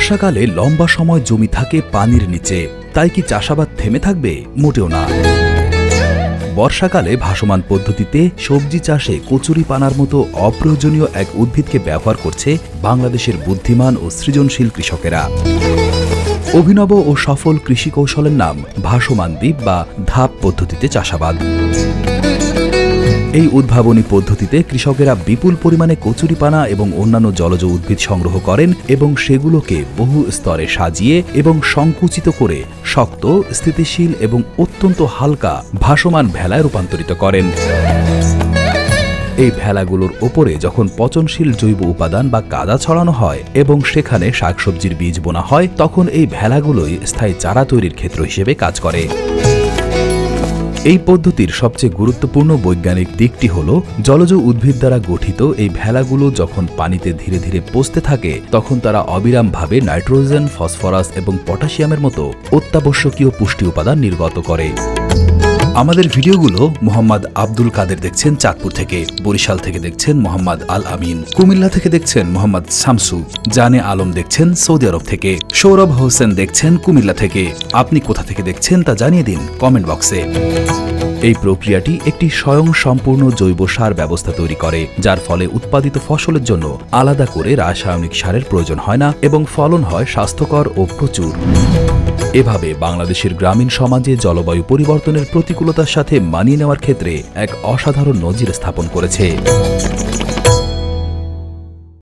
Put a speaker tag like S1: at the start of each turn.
S1: বর্ষাকালে লম্বা সময় জমি থাকে পানির নিচে, তাই কি চাষাবাদ থেমে থাকবে? মোটেও না। বর্ষাকালে ভাসমান পদ্ধতিতে সবজি চাষে কচুরিপানার মতো অপ্রয়োজনীয় এক উদ্ভিদকে ব্যবহার করছে বাংলাদেশের বুদ্ধিমান ও সৃজনশীল কৃষকেরা। অভিনব ও সফল কৃষি কৌশলের নাম ভাসমান দ্বীপ বা ধাপ পদ্ধতিতে চাষাবাদ। এই উদ্ভাবনী পদ্ধতিতে কৃষকেরা বিপুল পরিমাণে কচুরিপানা এবং অন্যান্য জলজ উদ্ভিদ সংগ্রহ করেন এবং সেগুলোকে বহু স্তরে সাজিয়ে এবং সংকুচিত করে শক্ত, স্থিতিশীল এবং অত্যন্ত হালকা ভাসমান ভেলায় রূপান্তরিত করেন। এই ভেলাগুলোর ওপরে যখন পচনশীল জৈব উপাদান বা কাদা ছড়ানো হয় এবং সেখানে শাকসবজির বীজ বোনা হয়, তখন এই ভেলাগুলোই স্থায়ী চারা তৈরির ক্ষেত্র হিসেবে কাজ করে। এই পদ্ধতির সবচেয়ে গুরুত্বপূর্ণ বৈজ্ঞানিক দিকটি হল, জলজ উদ্ভিদ দ্বারা গঠিত এই ভেলাগুলো যখন পানিতে ধীরে ধীরে পচতে থাকে, তখন তারা অবিরামভাবে নাইট্রোজেন, ফসফরাস এবং পটাশিয়ামের মতো অত্যাবশ্যকীয় পুষ্টি উপাদান নির্গত করে। আমাদের ভিডিওগুলো মোহাম্মদ আব্দুল কাদের দেখছেন চাঁদপুর থেকে, বরিশাল থেকে দেখছেন মোহাম্মদ আল আমিন, কুমিল্লা থেকে দেখছেন মোহাম্মদ শামসু, জানে আলম দেখছেন সৌদি আরব থেকে, সৌরভ হোসেন দেখছেন কুমিল্লা থেকে। আপনি কোথা থেকে দেখছেন তা জানিয়ে দিন কমেন্ট বক্সে। এই প্রক্রিয়াটি একটি স্বয়ংসম্পূর্ণ জৈব সার ব্যবস্থা তৈরি করে, যার ফলে উৎপাদিত ফসলের জন্য আলাদা করে রাসায়নিক সারের প্রয়োজন হয় না এবং ফলন হয় স্বাস্থ্যকর ও প্রচুর। এভাবে বাংলাদেশের গ্রামীণ সমাজে জলবায়ু পরিবর্তনের প্রতিকূলতার সাথে মানিয়ে নেওয়ার ক্ষেত্রে এক অসাধারণ নজির স্থাপন করেছে।